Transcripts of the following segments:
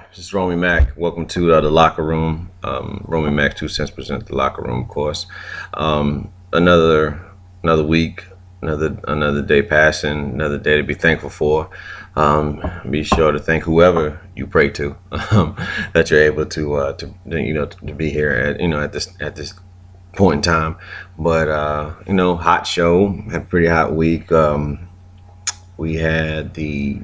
This is Romy Mac. Welcome to the locker room. Romy Mac 2 Cents present the locker room, of course. Another week, another day passing, another day to be thankful for. Be sure to thank whoever you pray to, that you're able to be here at this point in time. But hot show, had a pretty hot week. We had the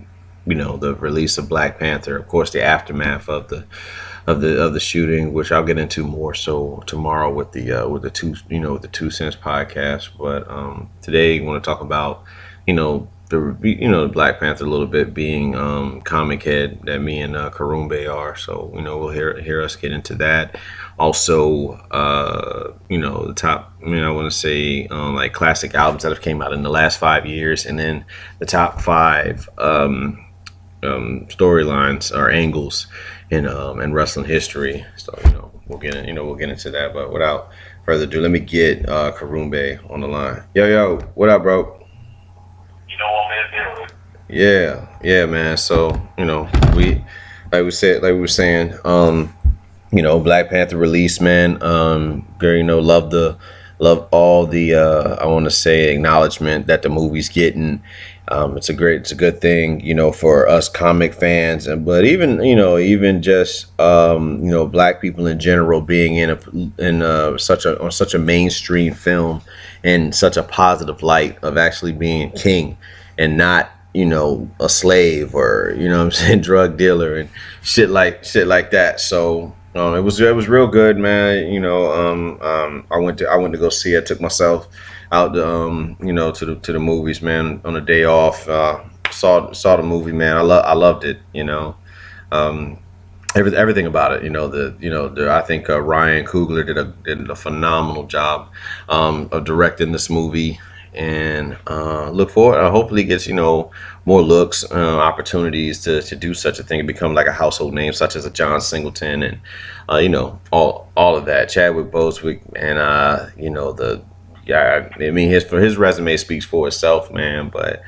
release of Black Panther, of course, the aftermath of the shooting, which I'll get into more so tomorrow with the 2 Cents podcast. But today I want to talk about the Black Panther a little bit, being comic head that me and Karumbe are. So we'll hear us get into that. Also, the top, I want to say like classic albums that have came out in the last 5 years, and then the top five storylines or angles in wrestling history. So we'll get into that. But without further ado, let me get Karumbe on the line. Yo, what up, bro? Yeah, man. So we were saying, Black Panther release, man. Love all the I want to say acknowledgement that the movie's getting. It's a good thing, for us comic fans, but even just Black people in general being in such a mainstream film, and such a positive light of actually being king and not a slave, or what I'm saying, drug dealer and shit like that. So it was real good, man. I went to go see it. I took myself out to the movies, man, on a day off. Saw the movie, man. I loved it. Everything about it. I think Ryan Coogler did a phenomenal job of directing this movie, and look forward. Hopefully, gets more looks, opportunities to do such a thing and become like a household name, such as a John Singleton, and all of that. Chadwick Boseman, and his resume speaks for itself, man. But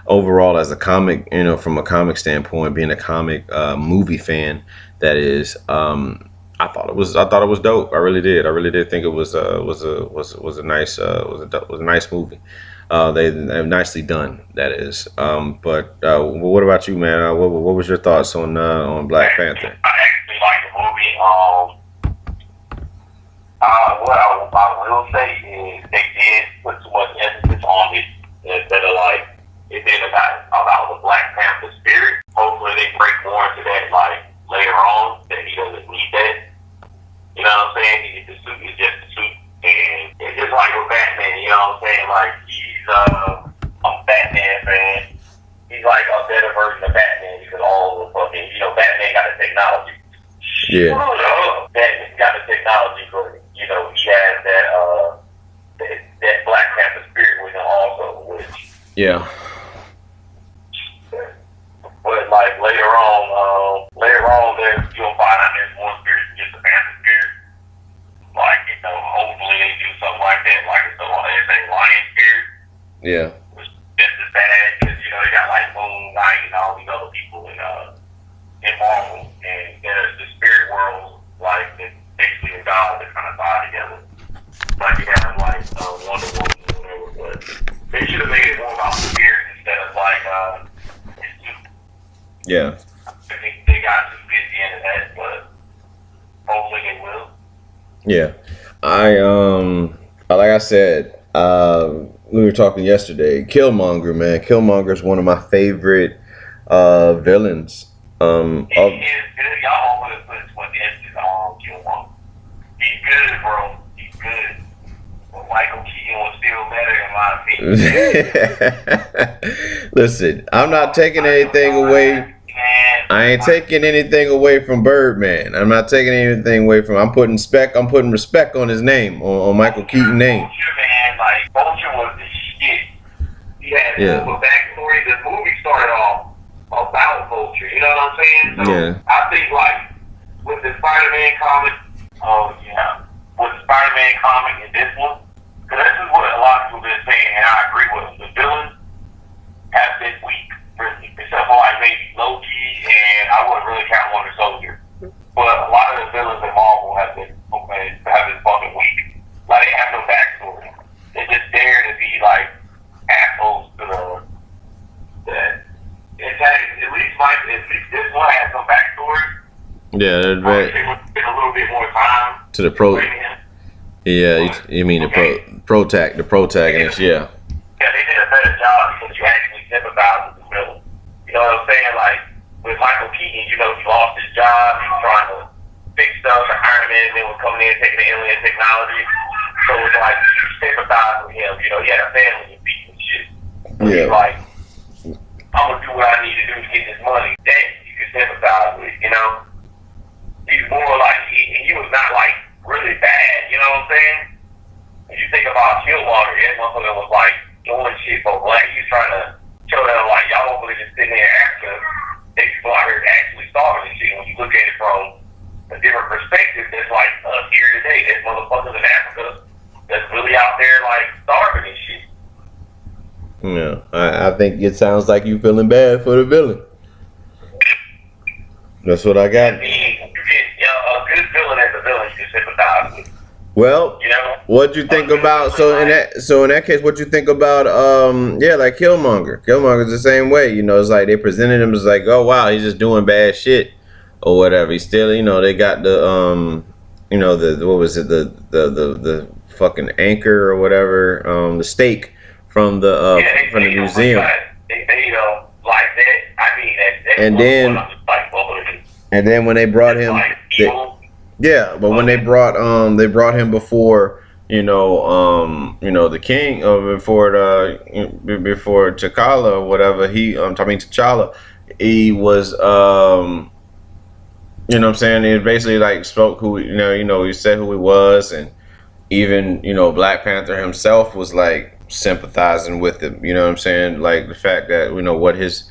overall, as a comic, from a comic standpoint, being a comic movie fan, that is, I thought it was dope. I really did think it was a nice movie. They've nicely done, that is. But what about you, man? What was your thoughts on Black Panther? I actually like the movie. What I will say is they did put too much emphasis on it, instead of like it did about the Black Panther spirit. Hopefully they break more into that like later on, that he doesn't need that. You know what I'm saying? The suit is just a suit, and it's just like with Batman. You know what I'm saying? Like I'm a Batman fan. He's like a better version of Batman, because all the fucking Batman got the technology. Yeah. Batman got the technology, but he has that Black Panther spirit with him also. Yeah. But like later on, you'll find out there's more spirits than just the Panther spirit. Like hopefully they do something like that, like it's a lion spirit. Yeah. Which is just as bad, because they got like Moon Knight and all these other people in Marvel, and there's the spirit world, like it's basically a god that kind of tie together. Like you have like Wonder Woman or whatever, but they should have made it more about spirit instead of like Yeah. I think they got too busy into that, but hopefully they will. Yeah. Like I said, we were talking yesterday, Killmonger, man. Killmonger is one of my favorite villains. He is good. Y'all always put emphasis on Killmonger. He's good, bro. He's good. But Michael Keaton was still better, in my opinion. Listen, I'm not taking anything away. I ain't taking anything away from Birdman. I'm not taking anything away from. I'm putting respect on his name, on Michael Keaton's name. Vulture, man, like Vulture was the shit. He had a backstory. The movie started off about Vulture. You know what I'm saying? So I think like with the Spider-Man comic, with the Spider-Man comic and this one, because this is what a lot of people have been saying, and I agree with them. The villains have been weak, really, except for like maybe Loki, and I wouldn't really count Winter Soldier Yeah, I wish they would spend a little bit more time to the pro. explaining him. Yeah, you mean the protagonist? Yeah. Yeah, they did a better job because you actually sympathize with the villain. You know what I'm saying? Like with Michael Keaton, you know, he lost his job. He was trying to fix stuff. The Iron Man was coming in taking the alien technology. So it was like you sympathize with him. You know, he had a family and beat and shit. So he's like, I'm gonna do what I need to do to get this money. That you can sympathize with. You know, he's more like he was not like really bad. You know what I'm saying? If you think about Killmonger, that motherfucker was like doing shit for black. He was trying to show them like y'all motherfuckers just sitting there acting. They people out here actually starving and shit. When you look at it from a different perspective, there's like us here today. There's motherfuckers in Africa that's really out there like starving and shit. Yeah, I think it sounds like you feeling bad for the villain. That's what I got. I mean, you get a good villain as a villain you can sympathize with. Well, you know, what'd you think about in that case, what you think about like Killmonger? Killmonger's the same way, you know, it's like they presented him as like, oh wow, he's just doing bad shit or whatever. He's still, you know, they got the you know, the what was it, the fucking anchor or whatever, the stake from the museum. They don't like that. I mean that's and then when they brought him yeah, but when they brought him before, you know, the king, before T'Challa or whatever, T'Challa, he was you know what I'm saying, he basically like spoke who, you know, he said who he was, and even, you know, Black Panther himself was like sympathizing with him, you know what I'm saying, like the fact that, you know, what his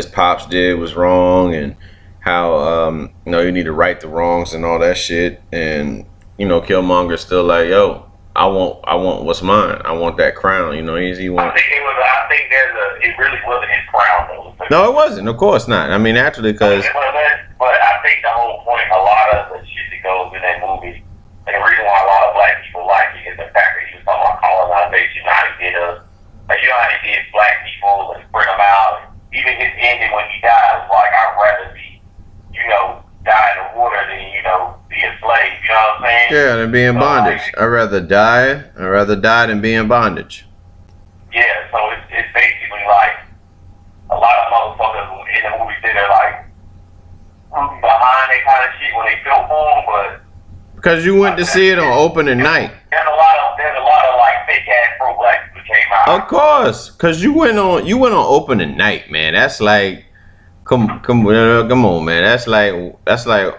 pops did was wrong, and how you know, you need to right the wrongs and all that shit. And you know, Killmonger's still like, yo, I want what's mine. I want that crown. You know, he wants. I think it really wasn't his crown though. No, it wasn't. Of course not. I mean, actually, because. But I think the whole point, a lot of the shit that goes in that movie, and the reason why a lot of black people like it is the fact that he was talking about colonization, how he did us, like, you know how he did black people and bring them out. Even his ending when he died was like, I'd rather be, you know, die in the water than, you know, be a slave. You know what I'm saying? Yeah, than be in bondage. I'd rather die than be in bondage. Yeah, so it's basically like a lot of motherfuckers in the movie they're like rooting behind that kind of shit when they feel for them, but because you went to see it on opening night. There's a lot of like fake ass pro black people came out. Of course, because you went on opening night, man. That's like. Come on, man. That's like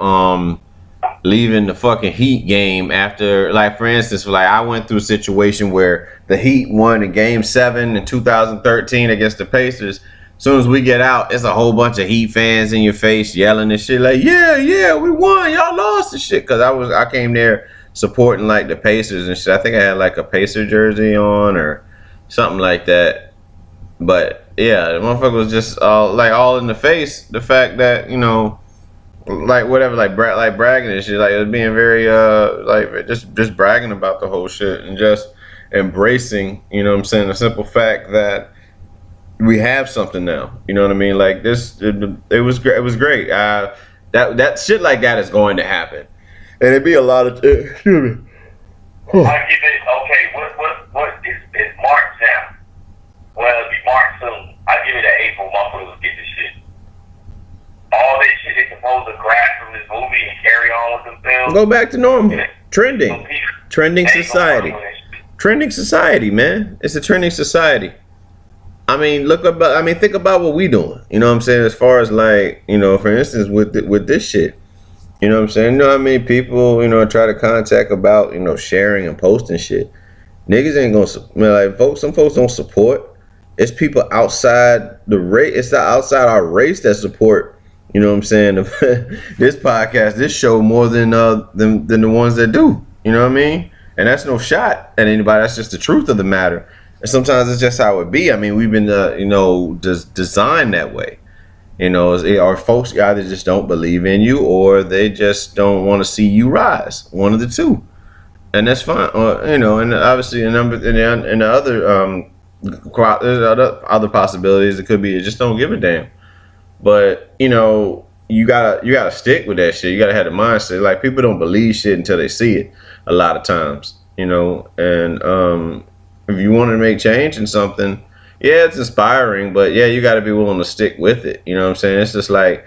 leaving the fucking Heat game after, like, for instance, like I went through a situation where the Heat won in Game 7 in 2013 against the Pacers. As soon as we get out, it's a whole bunch of Heat fans in your face yelling and shit like, yeah, we won, y'all lost and shit. Cause I came there supporting like the Pacers and shit. I think I had like a Pacer jersey on or something like that. But yeah, the motherfucker was just all in the face. The fact that, you know, like whatever, like bragging and shit, like it was being very like just bragging about the whole shit and just embracing, you know what I'm saying, the simple fact that we have something now. You know what I mean? Like this, it was great. It was great. That shit like that is going to happen, and it'd be a lot of. Excuse me. I give it what is March now? Well, it'll be March soon. I give it an April. Motherfuckers get this shit. All this shit is supposed to grab from this movie and carry on with themselves. Go back to normal. Yeah. Trending society. Trending society, man. It's a trending society. I mean, think about what we doing. You know what I'm saying? As far as like, you know, for instance, with this shit. You know what I'm saying? You know how many people, you know, try to contact about, you know, sharing and posting shit. Niggas ain't gonna, some folks don't support. It's people outside the race. It's outside our race that support, you know what I'm saying, this podcast, this show more than the ones that do. You know what I mean? And that's no shot at anybody. That's just the truth of the matter. And sometimes it's just how it be. I mean, we've been, you know, just designed that way. You know, our folks either just don't believe in you or they just don't want to see you rise. One of the two, and that's fine. You know, and obviously and the other possibilities, it could be just don't give a damn. But you know, you gotta stick with that shit. You gotta have the mindset. Like people don't believe shit until they see it. A lot of times, and if you want to make change in something, yeah, it's inspiring, but yeah, you gotta be willing to stick with it. You know what I'm saying? It's just like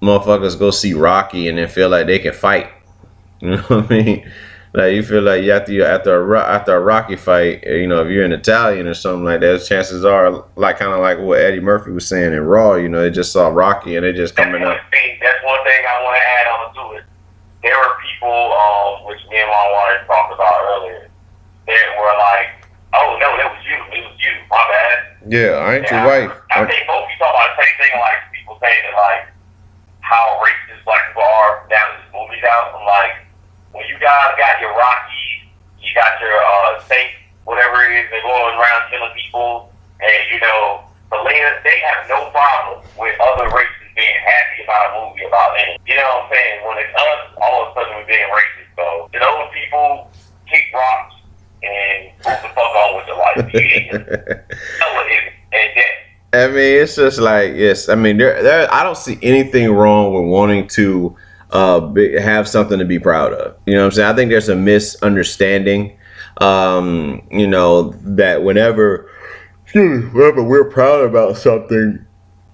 motherfuckers go see Rocky and then feel like they can fight. You know what I mean? Like you feel like after a Rocky fight, if you're an Italian or something like that, chances are like kind of like what Eddie Murphy was saying in Raw. They just saw Rocky and they just coming up. That's one thing I want to add on to it. There were people, which me and my wife talked about earlier, that were like, "Oh no, that was you. It was you. My bad." Yeah, I ain't your wife. I think both of you talk about the same thing, like people saying that like how racist black people are now that this movie's out. I'm like, when you guys got your Rocky, you got your Saint, whatever it is, they're going around killing people, and Selena, they have no problem with other races being happy about a movie about them. You know what I'm saying? When it's us, all of a sudden we're being racist. So those people kick rocks and move the fuck on with their life. I mean, it's just like, yes. I mean, I don't see anything wrong with wanting to have something to be proud of. You know what I'm saying? I think there's a misunderstanding, that whenever we're proud about something,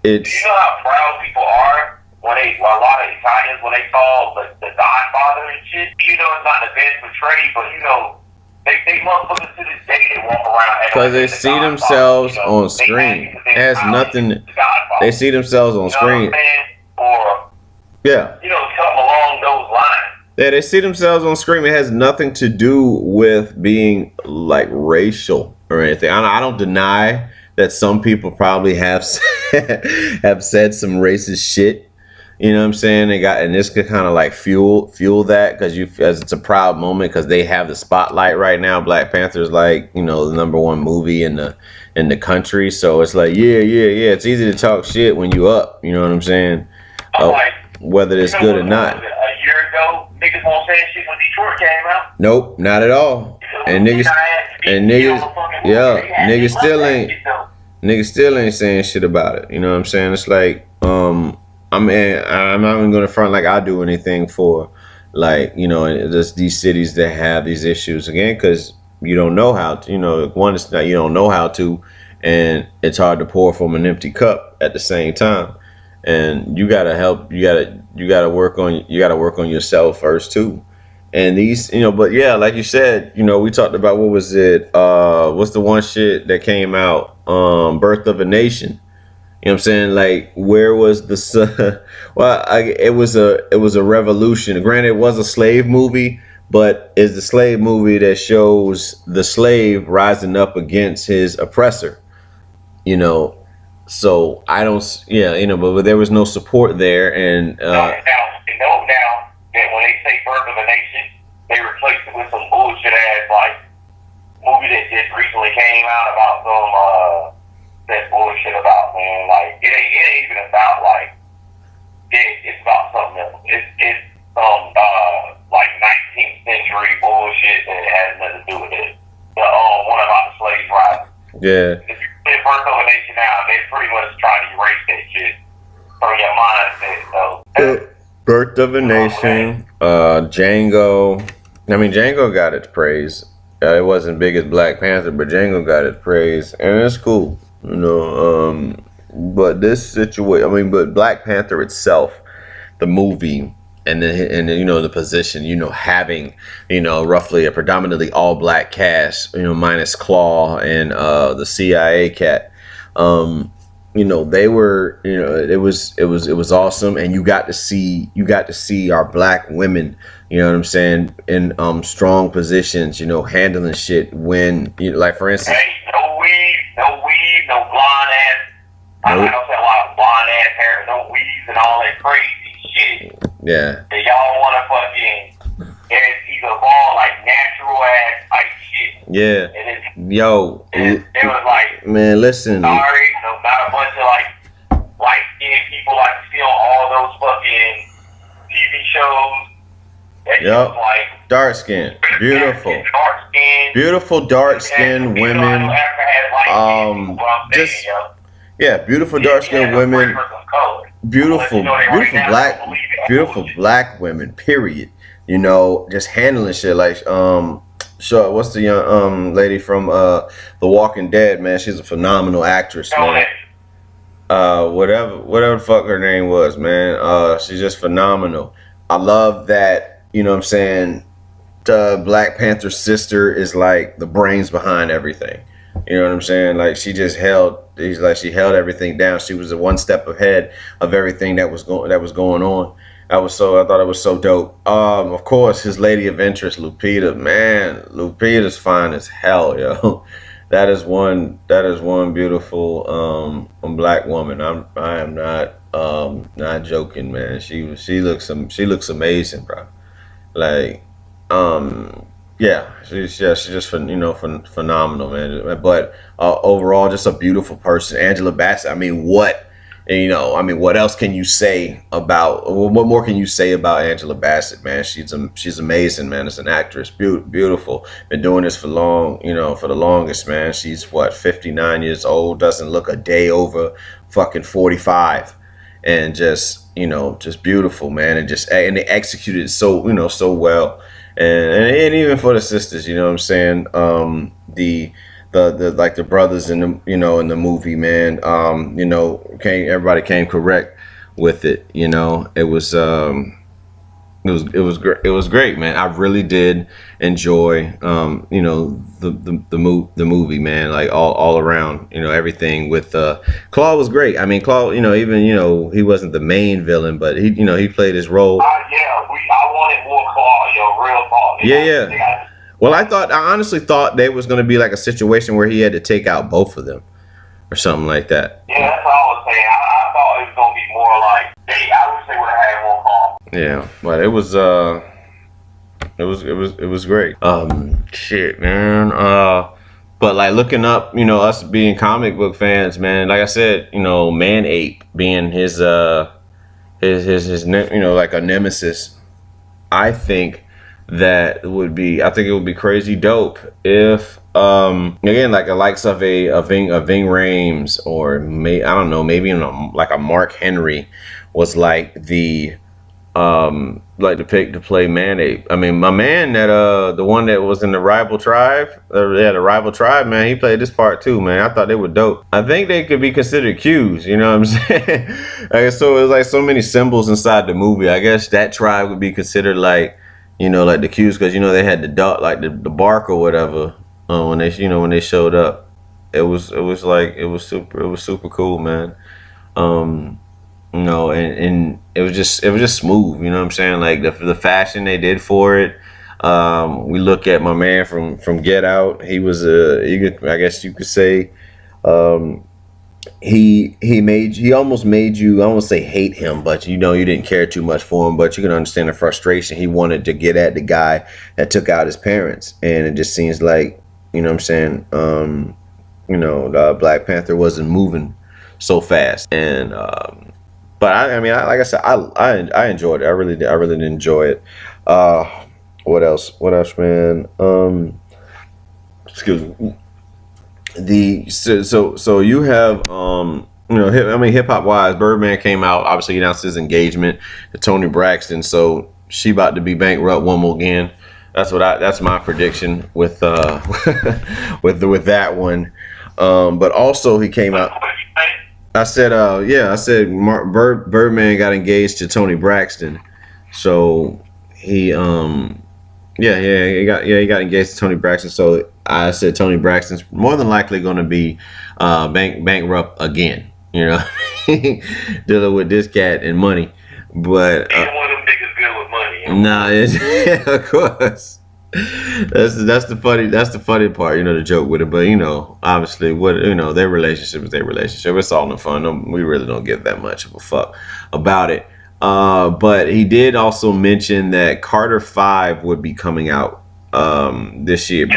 it's... You know how proud people are when a lot of Italians, when they saw the Godfather and shit? It's not the best portrayed, but they motherfuckers to this day they walk around because they see themselves on screen. It has nothing. They see themselves on screen. Or yeah, something along those lines. Yeah, they see themselves on screen. It has nothing to do with being like racial or anything. I don't deny that some people probably have have said some racist shit. You know what I'm saying? And this could kind of like fuel that as it's a proud moment because they have the spotlight right now. Black Panther is like, the #1 movie in the country. So it's like, yeah. It's easy to talk shit when you up. You know what I'm saying? Whether it's good or not. A year ago, niggas won't say shit when Detroit came out. Nope, not at all. And niggas still ain't saying shit about it. You know what I'm saying? It's like, I'm not even gonna front like I do anything for, like, just these cities that have these issues again, because you don't know how to. One is that you don't know how to, and it's hard to pour from an empty cup at the same time. And you gotta help. You gotta work on yourself first too. And these, but yeah, like you said, we talked about what was it? What's the one shit that came out? Birth of a Nation. You know what I'm saying? Like, where was the it was a revolution. Granted, it was a slave movie, but it's the slave movie that shows the slave rising up against his oppressor. So I don't, but there was no support there, and now that when they say Birth of a Nation, they replaced it with some bullshit ass like movie that just recently came out about some that bullshit about, man. Like it ain't even about like it's about something else. It's some like 19th century bullshit that has nothing to do with it. The one about the slave riding. Yeah. If you play Birth of a Nation now, they're pretty much trying to erase that shit from your mindset. So Birth of a Nation, Django. I mean, Django got its praise. It wasn't big as Black Panther, but Django got its praise, and it's cool. But this situation, but Black Panther itself, the movie, and then the position, having roughly a predominantly all black cast, minus Claw and the CIA cat, they were, it was awesome, and you got to see our black women, you know what I'm saying, in strong positions, handling shit when, like for instance. Hey, no blonde ass. I don't say a lot of blonde ass hair, no weaves and all that crazy shit. Yeah. That y'all want to fucking, it's either all like natural ass type shit. Yeah. And it was like, man, listen. Sorry, not a bunch of like light skinned people like you see on all those fucking TV shows. Yep. Like dark skin, beautiful, beautiful dark skinned women. Beautiful dark skinned women. Let you beautiful, know they right now don't believe it or beautiful bullshit. black women. Period. You know, just handling shit like sure. What's the young lady from The Walking Dead? Man, she's a phenomenal actress, Know man. that. Whatever the fuck her name was, man. She's just phenomenal. I love that. You know what I'm saying? Black Panther's sister is like the brains behind everything. You know what I'm saying? Like she held everything down. She was a one step ahead of everything that was going on. I thought it was so dope. Of course, his lady of interest, Lupita. Man, Lupita's fine as hell, yo. That is one beautiful black woman. I am not joking, man. She looks amazing, bro. Like, um, yeah, she's just phenomenal, man. But overall, just a beautiful person. Angela Bassett. I mean, what? What else can you say about? What more can you say about Angela Bassett, man? She's amazing, man. As an actress, beautiful. Been doing this for long, for the longest, man. She's what 59 years old. Doesn't look a day over fucking 45, and just beautiful, man. And they executed it so well, and even for the sisters, you know what I'm saying. The like the brothers in the movie, man. Everybody came correct with it. It was great, man. I really did enjoy the movie, man. Like all around, everything with Claw was great. I mean, Claw, even he wasn't the main villain, but he played his role. I wanted more claw, real claw. Yeah. Well, I honestly thought there was going to be like a situation where he had to take out both of them or something like that. Yeah, that's what I was saying. I thought it was gonna be more like I wish they would have had more claw. Yeah, but it was great. Shit, man. But like looking up, us being comic book fans, man. Like I said, Man Ape being his like a nemesis. I think it would be crazy dope if again like the likes of a Ving Rhames, or I don't know, maybe like a Mark Henry was like the like to pick to play Man Ape. I mean, my man the one that was in the rival tribe, the rival tribe, man, he played this part too, man. I thought they were dope. I think they could be considered Qs, you know what I'm saying? So it was like so many symbols inside the movie. I guess that tribe would be considered like, like the Qs, because they had the dot, like the bark or whatever. When they showed up, it was super cool, man. And it was just smooth, you know what I'm saying? Like the fashion they did for it. We look at my man from Get Out. He was I guess you could say, he almost made you, I won't say hate him, but you didn't care too much for him, but you can understand the frustration. He wanted to get at the guy that took out his parents, and it just seems like, you know what I'm saying, the Black Panther wasn't moving so fast. And but like I said, I enjoyed it. I really did enjoy it. What else, man? Excuse me. So you have hip hop wise, Birdman came out, obviously announced his engagement to Tony Braxton, so she about to be bankrupt one more again. That's my prediction with with that one. But also he came out. I said Birdman got engaged to Tony Braxton, so he he got engaged to Tony Braxton. So I said Tony Braxton's more than likely going to be bankrupt again. Dealing with this cat and money. But Either one of them niggas good with money. nah, of course. That's the funny part, the joke with it. But obviously, their relationship is their relationship. It's all in fun. We really don't give that much of a fuck about it. But he did also mention that Carter 5 would be coming out this year.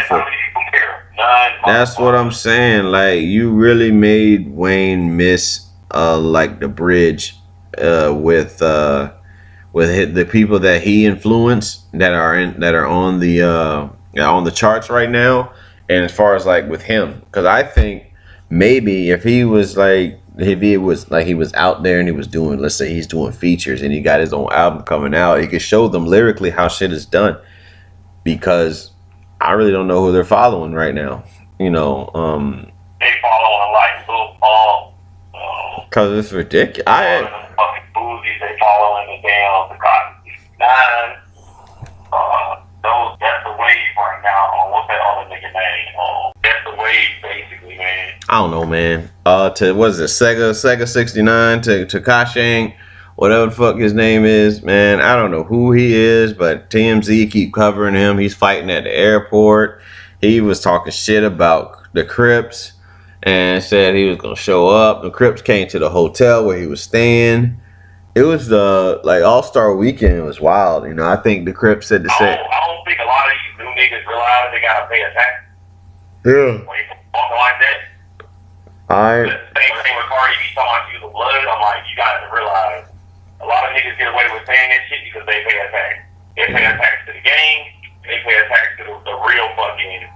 That's what I'm saying. Like, you really made Wayne miss like the bridge with the people that he influenced that are on the charts right now. And as far as like with him, because I think maybe if he was like if he was like he was out there and he was doing, let's say he's doing features and he got his own album coming out, he could show them lyrically how shit is done. Because I really don't know who they're following right now. You know, They following like Lil Paul. because it's ridiculous. Fucking Boozies, they following the damn the Cotton 9. That's the wave right now. What's that other nigga name? That's the wave, basically, man. I don't know, man. To what is it, Sega 69 to Kashang, whatever the fuck his name is, man. I don't know who he is, but TMZ keep covering him. He's fighting at the airport. He was talking shit about the Crips and said he was gonna show up. The Crips came to the hotel where he was staying. It was the like All-Star Weekend. It was wild, you know. I think the Crips said the same. I don't think a lot of these new niggas realize they gotta pay a tax. Yeah. When you talking like that. The same thing with Cardi B talking about you the blood. I'm like, you gotta realize a lot of niggas get away with saying that shit because they pay a tax. They pay a tax to the game. They pay a tax to the real fucking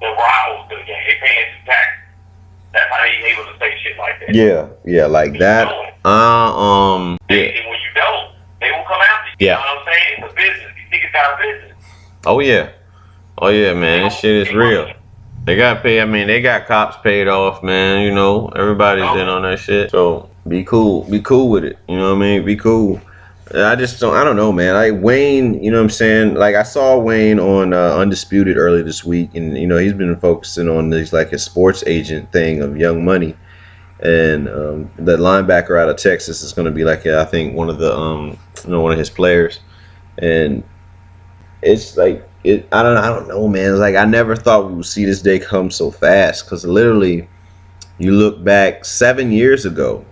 the rivals to the game. They paying some tax. That's how they able to say shit like that. Yeah, like that. And when you don't, they will come after you. Yeah. You know what I'm saying? It's a business. These niggas got a business. Oh yeah, man. This shit is real. They got paid. I mean, they got cops paid off, man. You know, everybody's in on that shit. So be cool with it. You know what I mean? Be cool. I don't know, man. Like Wayne, you know what I'm saying? Like I saw Wayne on Undisputed earlier this week, and you know he's been focusing on this like his sports agent thing of Young Money, and the linebacker out of Texas is going to be like I think one of the one of his players, and it's like I don't know, man. It's like I never thought we would see this day come so fast because literally, you look back 7 years ago.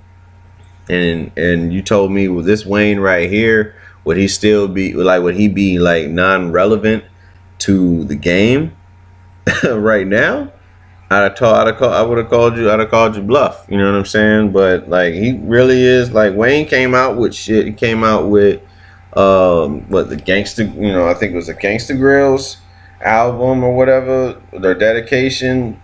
And you told me, well, this Wayne right here, would he still be like? Would he be like non-relevant to the game right now? I would have called you bluff. You know what I'm saying? But like, he really is like Wayne came out with shit. He came out with what the gangster? You know, I think it was a Gangsta Grills album or whatever. Their dedication,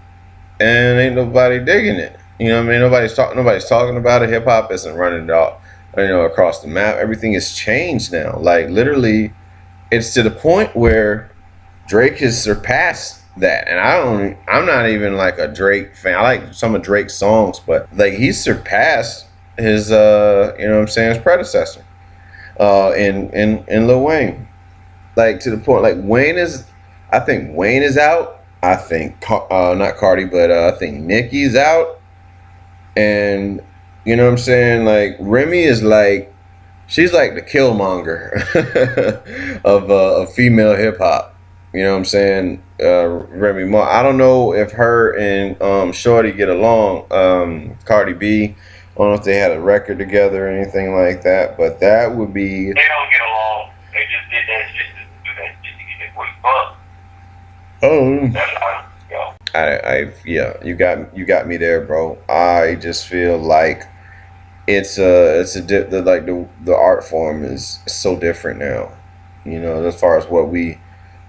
and ain't nobody digging it. You know what I mean? Nobody's talking about it. Hip hop isn't running out, you know, across the map. Everything has changed now. Like literally, it's to the point where Drake has surpassed that. And I'm not even like a Drake fan. I like some of Drake's songs, but like he's surpassed his you know what I'm saying, his predecessor. In Lil Wayne. Like to the point like I think Wayne is out. I think not Cardi, but I think Nicki's out. And you know what I'm saying? Like Remy is like, she's like the Killmonger of female hip hop. You know what I'm saying? Remy Ma. I don't know if her and Shorty get along. Cardi B. I don't know if they had a record together or anything like that, but that would be. They don't get along. They just did that just to do that just to get their quick buck. Oh. That's how it go. Yeah, you got me there, bro. I just feel like the art form is so different now. You know, as far as what we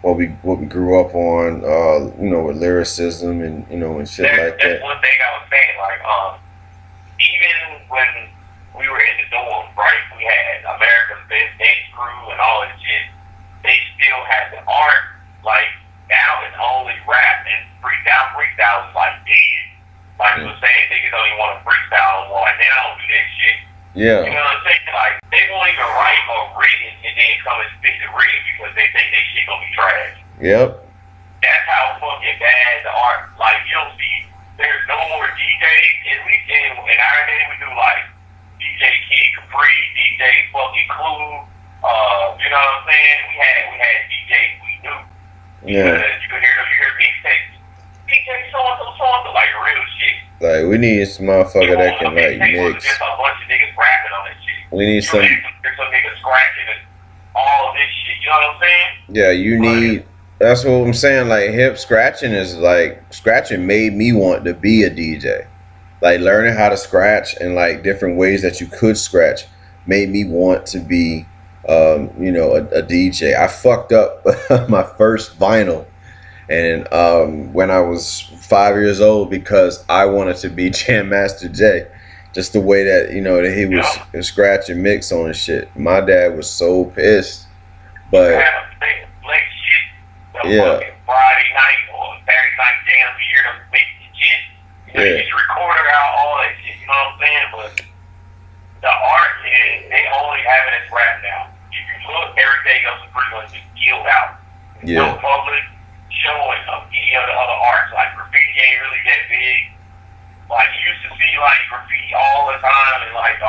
grew up on, you know, with lyricism and you know and shit like that. That's one thing I was saying. Like, even when we were in the dorm, right? We had America's Best Dance Crew and all that shit. They still had the art. Like now, it's only rap and freestyle. Freestyle is like dead. Like you were saying, niggas don't even want to freestyle no more. Like they don't do that shit. Yeah. You know what I'm saying? Like they won't even write or read it and then come and spit the read because they think they shit gonna be trash. Yep. That's how fucking bad the art. Like you don't see. There's no more DJs. And we in our day we do like DJ Kid Capri, DJ fucking Clue. You know what I'm saying? We had DJs we knew. Yeah. You hear mixtapes. DJ so-and-so, like real shit. Like, we need some motherfucker that can, like, mix. Just a bunch of niggas rapping on that shit. We need some niggas scratching and all of this shit. You know what I'm saying? Yeah, you need. That's what I'm saying. Like, scratching made me want to be a DJ. Like, learning how to scratch and, like, different ways that you could scratch made me want to be, you know, a DJ. I fucked up my first vinyl. And when I was 5 years old, because I wanted to be Jam Master Jay, Just the way that that he was Yeah. scratching mix on his shit. My dad was so pissed, You but have a late shit, the yeah, fucking Friday night or Saturday night jam to hear them make the shit. You know, you yeah, get your recorder out, all that shit, you know what I'm saying? But the art is, they only have it as rap now. If you look, everything else is pretty much just killed out. There's no yeah, public showing of any of the other arts. Like graffiti ain't really that big. Like you used to see like graffiti all the time and like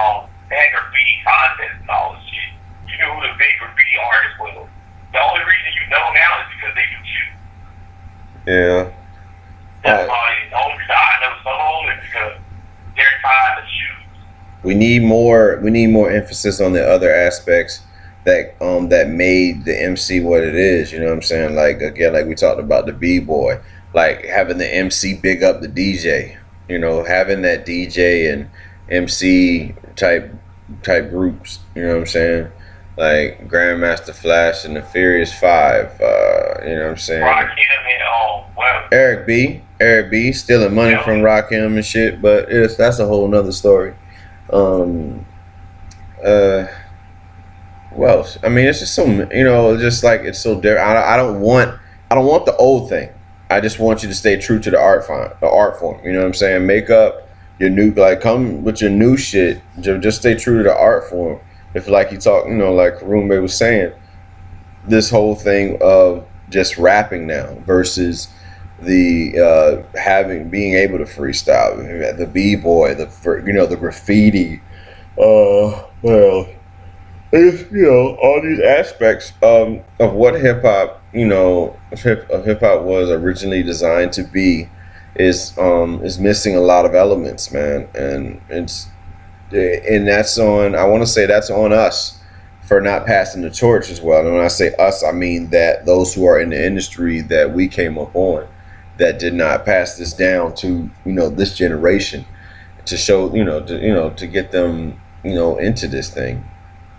they had graffiti contests and all this shit. You knew who the big graffiti artists were. The only reason you know now is because they do shoot. yeah. That's why the only reason I know some is because they're tied to shoot. We need more. We need more emphasis on the other aspects that made the MC what it is. You know what I'm saying? Like again, like we talked about the b-boy, like having the MC big up the DJ. Having that DJ and MC type groups. You know what I'm saying? Like Grandmaster Flash and the Furious Five. You know what I'm saying? Rock him and well, Eric B, stealing money yeah, from Rakim and shit, but that's a whole nother story. Um, uh, well, I mean, it's just so just like it's so different. I don't want the old thing. I just want you to stay true to the art form. You know what I'm saying? Make up your new, like, come with your new shit. Just stay true to the art form. If like you talk, like Karumbe was saying, this whole thing of just rapping now versus the being able to freestyle, the b-boy, the graffiti, well, it's, all these aspects of what hip hop, hip hop was originally designed to be, is missing a lot of elements, man, and that's on. I want to say that's on us for not passing the torch as well. And when I say us, I mean that those who are in the industry that we came up on, that did not pass this down to this generation, to show to get them into this thing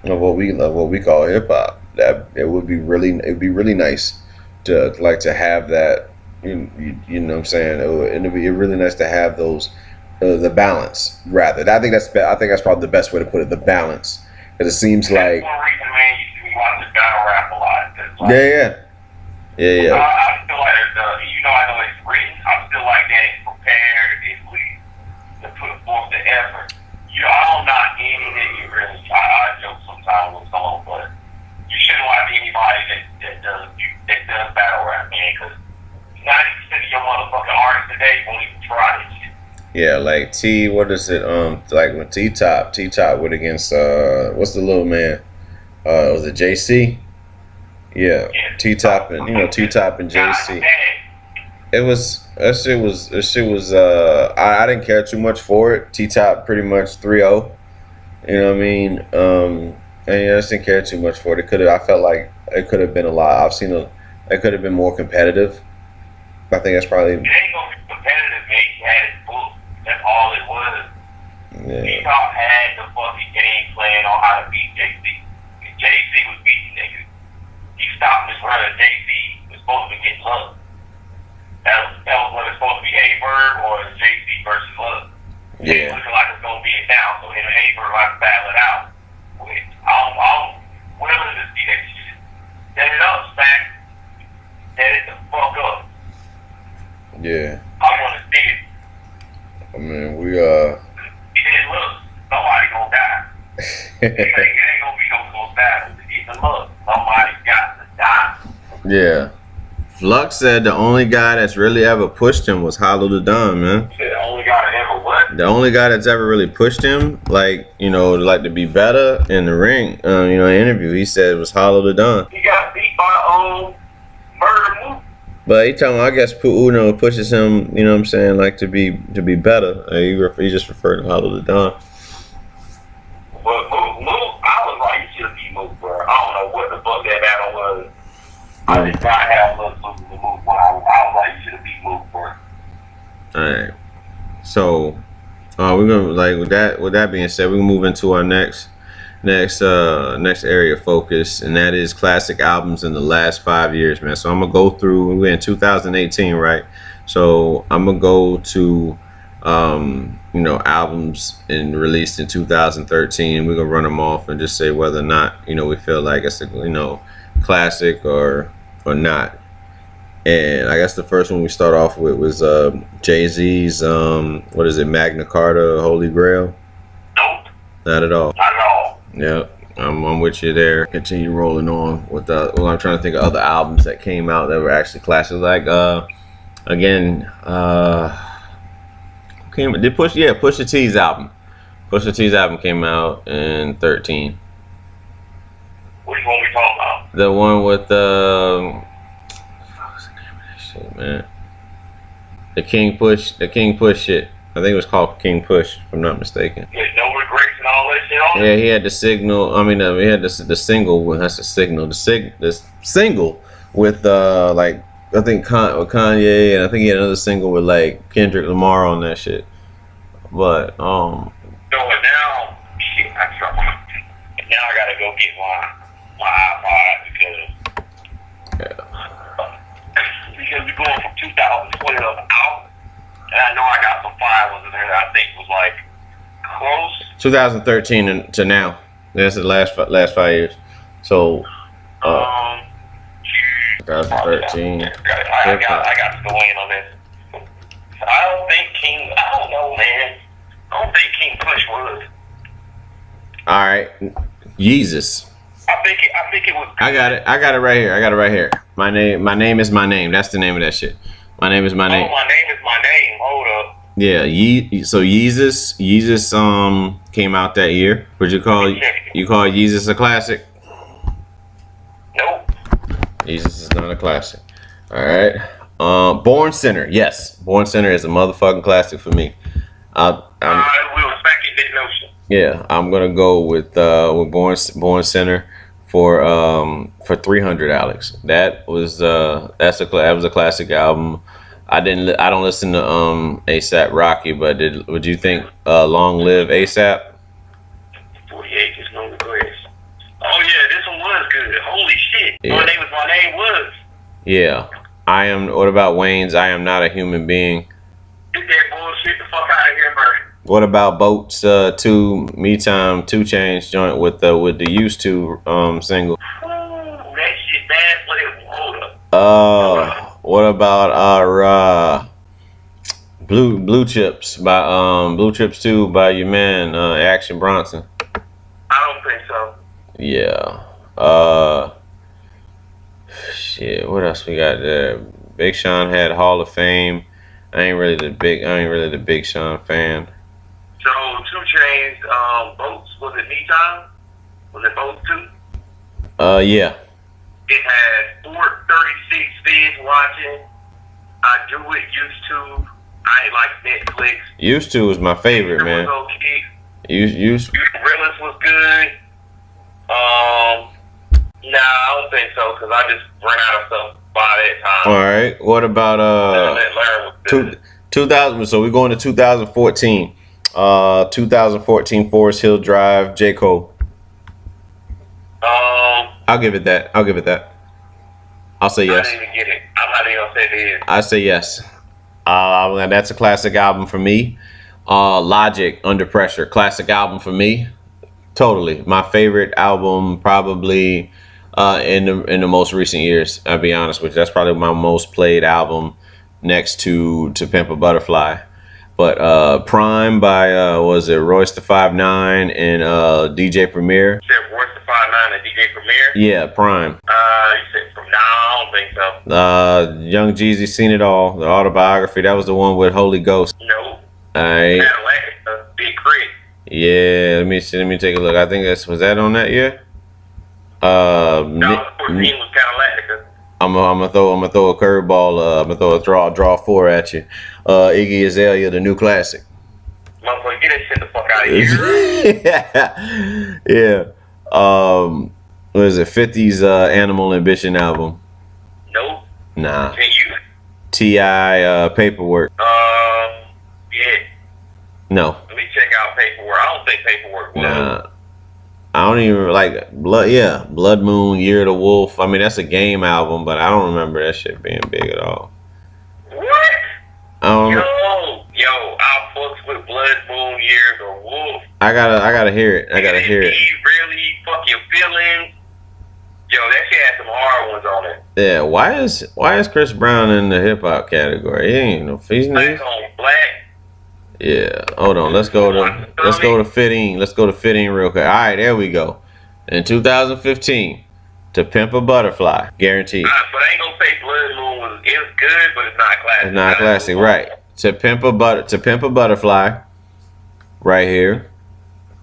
of what we call hip hop. That it'd be really nice to have that. You know what I'm saying? It'd be really nice to have those the balance rather. I think that's probably the best way to put it. The balance, because it seems that's like one reason, man, you see me watch the battle rap a lot. Like, yeah, yeah, yeah, yeah. I feel like I know it's written. I feel like that prepared at least to put forth the effort. I don't knock any nigga really. I joke sometimes with someone, but you shouldn't watch anybody that does battle rap, man, because 90% of your motherfucking artists today won't even try this shit. Yeah, like what is it? Like when T Top went against what's the little man? Was it JC? Yeah, Yeah. T Top and T Top and JC. It was that shit was I didn't care too much for it. T Top pretty much 3-0. You know what I mean? And I just didn't care too much for it. I felt like it could have been a lot. It could have been more competitive. I think that's probably It ain't gonna be competitive, man. He had his book. That's all it was. yeah. T-Top had the fucking game plan on how to beat JC. JC was beating niggas. He stopped his run. JC was supposed to get love. That was what it's supposed to be, A-Bird or JC versus Love. It's Yeah. looking like it's going to be it now, so him and A-Bird like to battle it out. I'm willing to see that shit. Set it up, Smack. Set it the fuck up. Yeah. I want to see it. I mean, we He didn't look. Nobody gonna die. It ain't gonna be no close battle. Even look, somebody got to die. yeah. Flux said the only guy that's really ever pushed him was Hollow the Don, man. The only guy that ever what? The only guy that's ever really pushed him, like to be better in the ring, in an interview, he said it was Hollow the Don. He got beat by Murder Moose. But he told me, I guess Uno pushes him, you know what I'm saying, like to be better. He just referred to Hollow the Don. But Moose, I was like, you should be Moose, bro. I don't know what the fuck that battle was. I did not have a little Moose to Moose, but I was like, you should be Moose, bro. Alright. So we're gonna, like, with that being said, we're gonna move into our next area of focus, and that is classic albums in the last 5 years, man. So I'm gonna go through, we're in 2018, right? So I'm gonna go to you know, albums and released in 2013. We're gonna run them off and just say whether or not, you know, we feel like it's a, you know, classic or not. And I guess the first one we start off with was Jay-Z's what is it, Magna Carta, Holy Grail? Nope. Not at all. Not at all. Yep. I'm with you there. Continue rolling on with the. Well, I'm trying to think of other albums that came out that were actually classics. Like again, Pusha T's album. Pusha T's album came out in 13. Which one we talking about? The one with what's the name of that shit, man? The King Push shit. I think it was called King Push, if I'm not mistaken. There's no regrets and all that shit on it? Yeah, he had the signal. I mean, he had the single. That's the signal. The single with like I think with Kanye, and I think he had another single with like Kendrick Lamar on that shit. But So now, shit, now I gotta go get my iPod because we're going from 2012 out, and I know I got some files in there that I think was like close. 2013 to now. That's the last 5 years. So 2013. I got to go in on this. I don't know, man. I don't think King Push was. All right, Yeezus. I think it was. I got it right here. My name is my name. That's the name of that shit. My name is my name. Oh, my name is my name. Hold up. Yeah, so Yeezus came out that year. Would you call Yeezus a classic? Nope. Yeezus is not a classic. All right. Born Sinner. Yes, Born Sinner is a motherfucking classic for me. We was back in that notion. Yeah, I'm gonna go with Born Sinner for 300, Alex. That was a classic album. I don't listen to ASAP Rocky, but would you think Long Live ASAP? 48 is no regrets. Oh yeah, this one was good. Holy shit. Yeah. My name was. Yeah. What about Wayne's I Am Not a Human Being? Get that bullshit the fuck out of here, bro. What about Boats 2 Me Time 2 Chainz joint with the Used To single? Ooh, that shit bad, but it hold up. What about our Blue Chips by Blue Chips 2 by your man Action Bronson? I don't think so. Yeah. Shit, what else we got there? Big Sean had Hall of Fame. I ain't really the Big Sean fan. So 2 Chainz, Boats, was it Me Time? Was it Boats 2? Yeah. It had 436 fans watching. I Do It, Used To. I ain't like Netflix. Used To was my favorite, man. Was okay. Used Realist was good. Nah, I don't think so, because I just ran out of stuff by that time. All right. What about 2000? So we're going to 2014. 2014 Forest Hill Drive, J. Cole. I'll give it that. I'll say yes. I didn't even get it. I'm not even gonna say it is. I say yes. That's a classic album for me. Logic, Under Pressure, classic album for me. Totally, my favorite album probably in the most recent years. I'll be honest with you. That's probably my most played album next to Pimp a Butterfly. But Prime by was it Royce the 5'9" and DJ Premier? You said Royce the 5'9" and DJ Premier? Yeah, Prime. You said from now, I don't think so. Young Jeezy, Seen It All, the autobiography. That was the one with Holy Ghost. No. Alright. Big Crit. Yeah, let me take a look. I think was that on that year? No, 14 was Catalactica. I'm gonna throw a curveball. I'm gonna throw a draw 4 at you. Iggy Azalea, the new classic. Motherfucker, get that shit the fuck out of here. Yeah. What is it? 50's Animal Ambition album. Nope. Nah. Can you? T.I. Paperwork. Yeah. No. Let me check out Paperwork. I don't think Paperwork was. Nah. I don't even like Blood Moon, Year of the Wolf. I mean, that's a Game album, but I don't remember that shit being big at all. What? I don't. Yo, I'll pull I gotta hear it. I gotta hear it. Really fuck your feelings. Yo, that shit had some hard ones on it. Yeah, why is Chris Brown in the hip hop category? He ain't no fees. Black on black. Yeah, hold on. Let's go to 15. Let's go to 15 real quick. All right, there we go. In 2015, To Pimp a Butterfly, guaranteed. But I ain't gonna say Blood Moon it was good, but it's not classic. It's not classic, right? To Pimp a Butterfly, right here.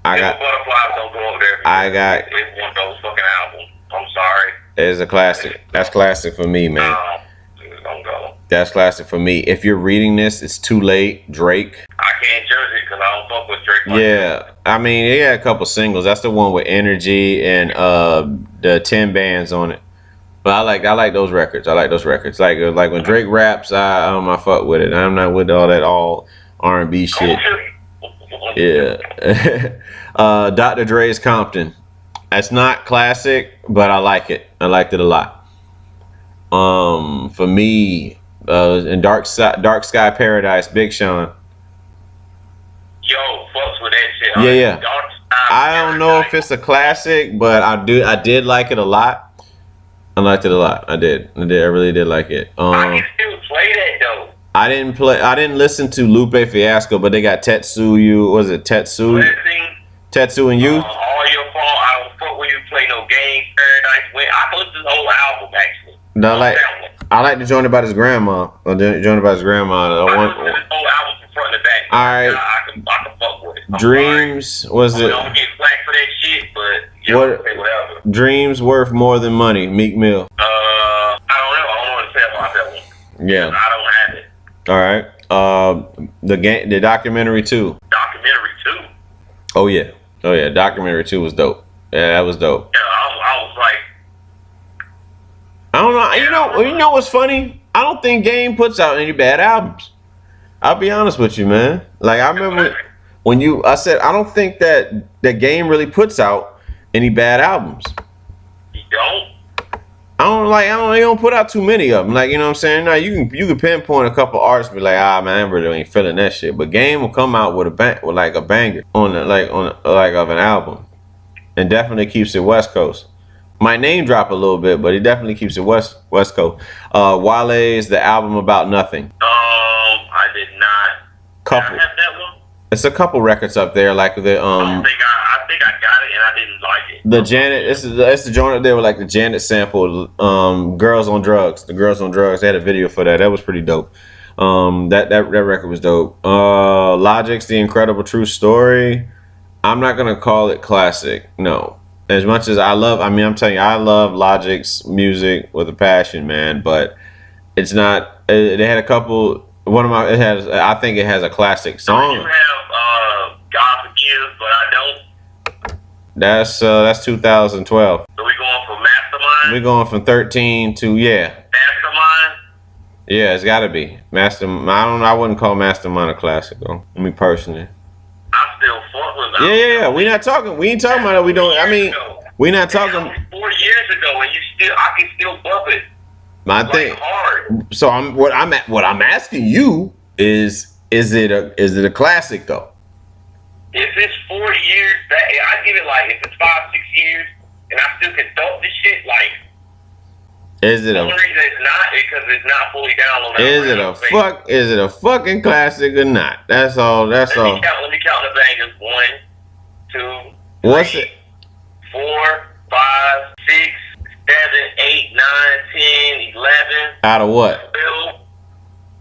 Butterflies don't go over there. It's one of those fucking albums. I'm sorry. It's a classic. That's classic for me, man. Don't go. That's classic for me. If you're reading this, it's too late. Drake. I can't judge it because I don't fuck with Drake. Yeah, I mean, he had a couple singles. That's the one with Energy and the 10 bands on it. But I like those records. I like those records. Like when Drake raps, I fuck with it. I'm not with all that all R&B shit. Yeah. Dr. Dre's Compton. That's not classic, but I like it. I liked it a lot. For me, in Dark Sky Paradise, Big Sean. Yo, fucks with that shit. Yeah. I don't know if it's a classic, but I did like it a lot. I liked it a lot. I really did like it. I can still play that though. I didn't listen to Lupe Fiasco, but they got Tetsuyu. Was it Tetsu? Tetsu and You? All Your Fault. I don't fuck with you. Play No Games. Paradise. I can listen to the whole album actually. No, I like the joint about his grandma. I can listen to this whole album from front to back. All right. I can fuck with it. Dreams was it? I don't get flack for that shit, but say whatever. Dreams Worth More Than Money, Meek Mill. I don't know. I don't want to say about that one. Yeah. I don't have it. All right. The documentary 2. Documentary 2. Oh yeah. Documentary 2 was dope. Yeah, that was dope. Yeah, I was like, I don't know. You know what's funny? I don't think Game puts out any bad albums. I'll be honest with you, man. Like I remember when I said I don't think that Game really puts out any bad albums. You don't? They don't put out too many of them. Like, you know what I'm saying? Now you can pinpoint a couple artists and be like, man, I really ain't feeling that shit. But Game will come out with a banger of an album, and definitely keeps it West Coast. Might name drop a little bit, but he definitely keeps it West Coast. Wale's The Album About Nothing. I did not. Couple. Did I have that one? It's a couple records up there, like the I think I got it and I didn't like it. The Janet, it's the joint up there with like the Janet sample, Girls on Drugs. The Girls on Drugs, they had a video for that. That was pretty dope. That record was dope. Logic's The Incredible True Story. I'm not gonna call it classic, no. As much as I'm telling you, I love Logic's music with a passion, man. But it's not. They had a couple. I think it has a classic song. You have God Forgives, but I don't. That's 2012. So we going from Mastermind? We're going from 13 to Mastermind? Yeah, it's gotta be Mastermind. I wouldn't call Mastermind a classic though. Me personally. I still fuck with that. Yeah. We ain't talking about it. We don't. I mean, we not talking. 4 years ago, and I can still bump it. My thing. Hard. So what I'm asking you is it a classic though? If it's 4 years, I give it like if it's 5, 6 years, and I still can dump this shit, like. Is it the only reason it's not because it's not fully downloaded. Is it a fucking classic or not? That's all. Let me count the bangers. 1, 2, What's 3, it? 4, 5, 6, 7, 8, 9, 10, 11. Out of what? 12.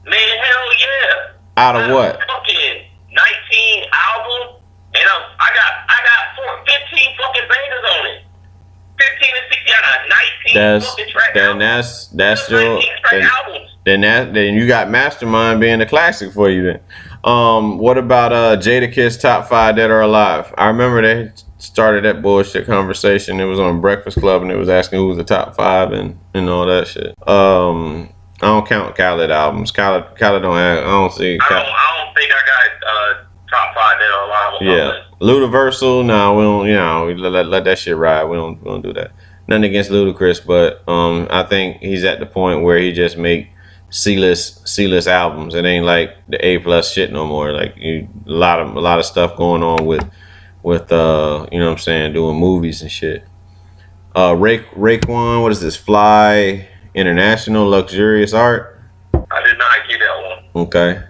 Man, hell yeah. Out of what? Fucking 19 album, and I got 15 fucking bangers on it. 15 and 16, I got 19 fucking track albums. That's still. Then you got Mastermind being a classic for you then. What about Jadakiss Top 5 Dead or Alive? I remember they started that bullshit conversation. It was on Breakfast Club and it was asking who was the top 5 and all that shit. I don't count Khaled albums. Khaled don't have. I don't see. I don't think I got Top 5 Dead or Alive. Yeah, Ludiversal. No, we don't. You know, we let that shit ride. We don't do that. Nothing against Ludacris, but I think he's at the point where he just make C-list albums. It ain't like the A+ shit no more. Like a lot of stuff going on with with you know what I'm saying, doing movies and shit. Raekwon, what is this? Fly International Luxurious Art. I did not get that one. Okay.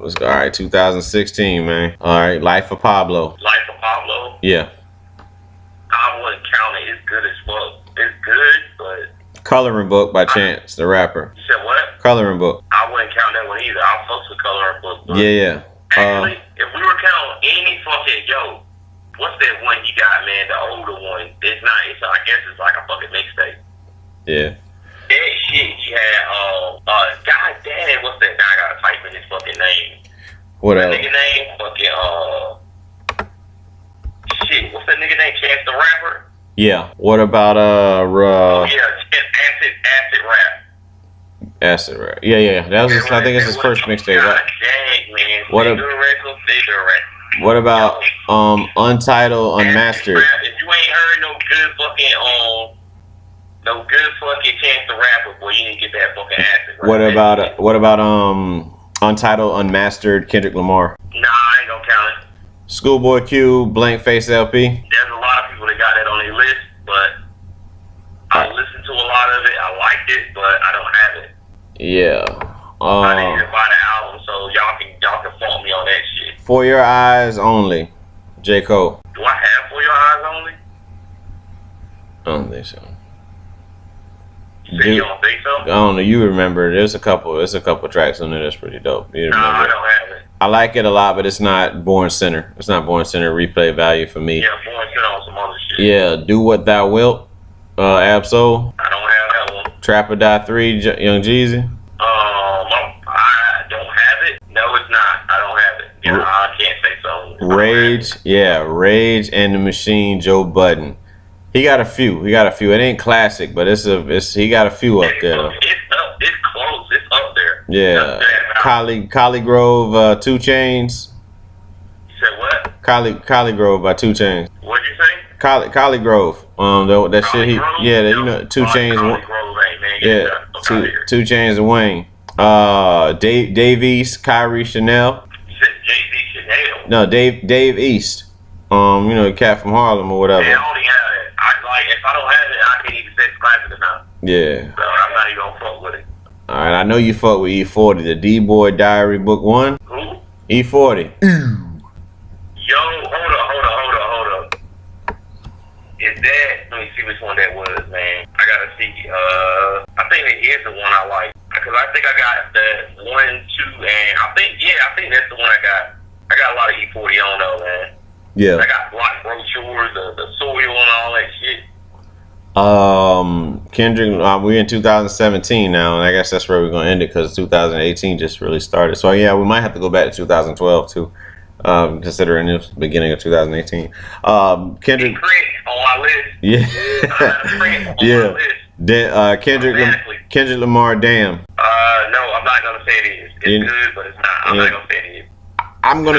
Let's go. All right, 2016, man. All right, Life of Pablo. Life of Pablo. Yeah. I wouldn't count it. It's good as fuck. It's good, but Coloring Book by Chance, the rapper. You said what? Coloring Book. I wouldn't count that one either. I'll fuck with Coloring Book. But Yeah. actually, if we were counting any fucking what's that one he got, man? The older one. It's not. I guess it's like a fucking mixtape. Yeah. That shit he had. God damn, what's that? Now I gotta type in his fucking name. What That else? nigga name? Fucking shit. What's that nigga name? Chance the Rapper. Yeah. What about Oh yeah, acid rap. Acid Rap? Yeah. That was his, I think it's his first mixtape, right? Dang, man. What What about Untitled Unmastered? If you ain't heard no good fucking Chance the Rapper, boy, you need to get that fucking acid rap. What about Untitled Unmastered Kendrick Lamar? Nah, I ain't gonna count it. Schoolboy Q Blank Face LP. There's a lot of people that got that on their list, but I listened to a lot of it. I liked it, but I don't have it. Yeah. I didn't buy the album, so y'all can fault me on that shit. For Your Eyes Only, J. Cole. Do I have For Your Eyes Only? I don't think so. You said you don't think so? I don't know. You remember? There's a couple tracks on there that's pretty dope. You Nah, remember? I don't have it. I like it a lot, but it's not Born Center. It's not Born Center replay value for me. Yeah, Born Center on some other shit. Yeah, Do What Thou Wilt, Absol, I don't have that one. Trap or Die 3, Young Jeezy. I don't have it. No, it's not. I don't have it. Yeah, I can't say so. Rage and the Machine, Joe Budden. He got a few. It ain't classic, but he got a few up there though. It's close. It's up there. Yeah. Collie Grove, 2 Chainz. You said what? Collie Grove by 2 Chainz. What'd you say? Collie Grove. That shit. You know, 2 Chainz. Yeah, 2 Chainz and Wayne. Dave East, Kyrie Chanel. You said Jay-Z Chanel. No, Dave East. You know, the cat from Harlem or whatever. Yeah, I only have it. If I don't have it, I can't even say it's classic or not. Yeah. So I'm not even gonna fuck with it. All right, I know you fuck with E40, the D-Boy Diary Book 1. Who? E40. Yo, hold up. Is that? Let me see which one that was, man. I gotta see. I think it is the one I like. Because I think I got the 1, 2, and I think that's the one I got. I got a lot of E40 on though, man. Yeah. I got block brochures, the soil and all that shit. Kendrick, we're in 2017 now, and I guess that's where we're gonna end it because 2018 just really started. So yeah, we might have to go back to 2012 too, considering it's the beginning of 2018. Kendrick on my list. Yeah. Yeah. Kendrick Lamar, Damn. No, I'm not gonna say it is. It's good, but it's not. I'm not gonna say it is. I'm going